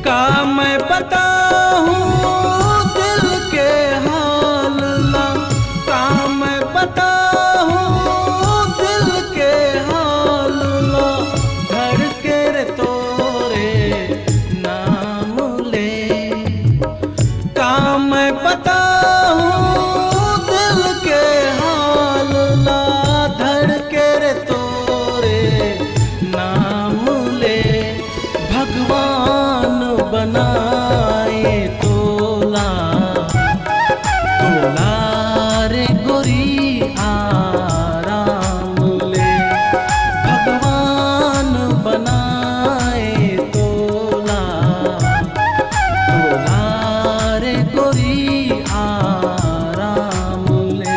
का मैं बताऊं दिल के हाल ला, का मैं बताऊं दिल के हाल ला, धड़के रे तोरे नाम ले। का मैं बताऊं दिल के हाल ला, धड़के रे तोरे नाम ले। भगवान बनाए तोला, तोला रे गोरी आराम ले। भगवान बनाए तोला, तोला रे गोरी आराम ले।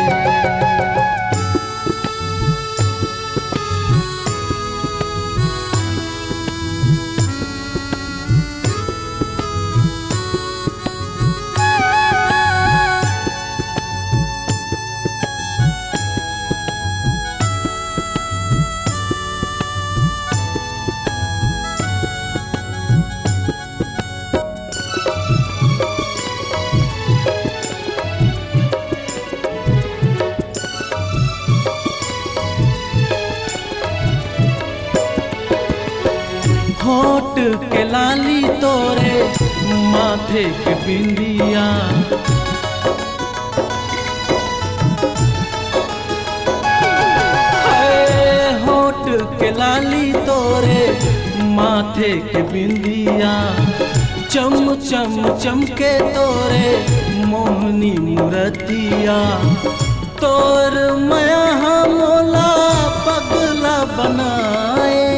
होठ के लाली तोरे माथे के बिंदिया, होठ के लाली तोरे माथे के बिंदिया। चम चम चमके तोरे मोहनी मूरतिया, तोर मया मोला पगला बनाए।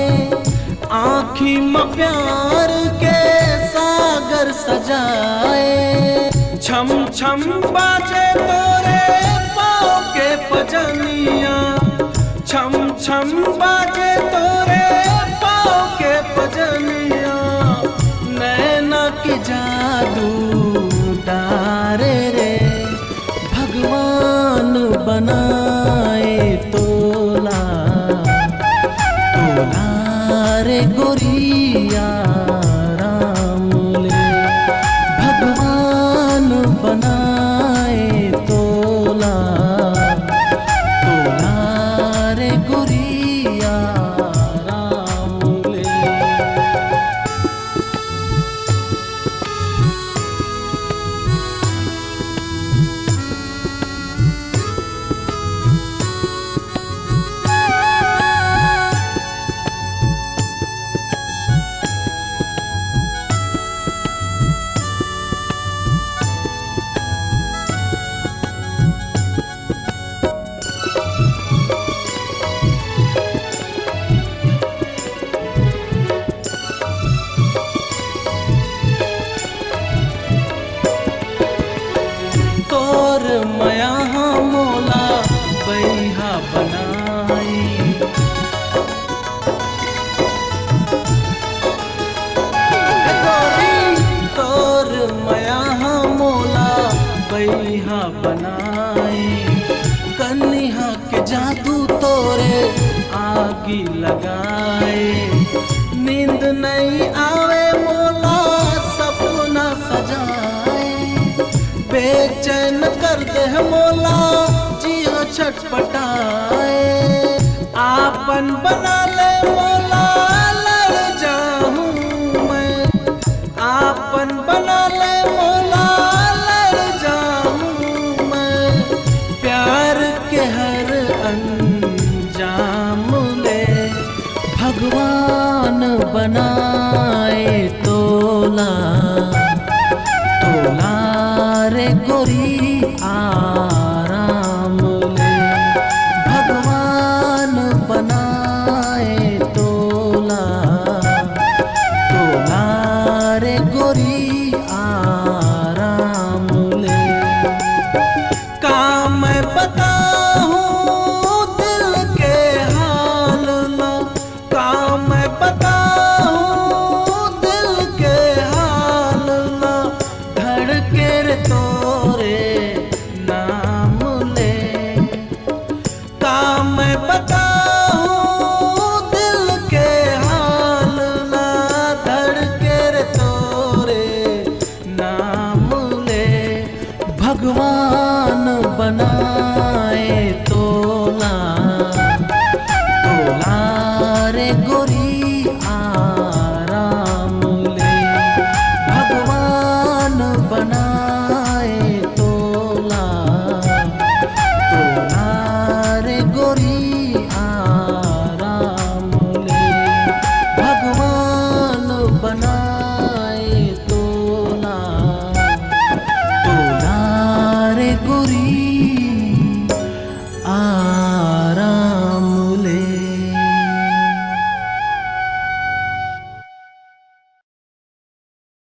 आँखी में प्यार के सागर सजाए, छम छम बाजे तोरे पाँव के पजनिया, छम छम बाजे तोरे पाँव के पजनिया। नैना की जादू डारे रे, भगवान बनाए तोला, तोला रे गोरिया राम ले। भगवान बनाए तोला, तोला रे गोरिया राम ले। तोर मया मोला बैहा बनाई, तोर मया मोला बैहा बनाई। कन्हा के जादू तोरे आगी लगाए, नींद नहीं आवे मोला सपना सजाए। बेचैन कर दे मोला जियो छटपटाए, आपन बना ले मोला लड़ जाऊं मैं। आपन बना ले मोला लड़ जाऊं मैं। प्यार के हर अंजाम ले, भगवान बना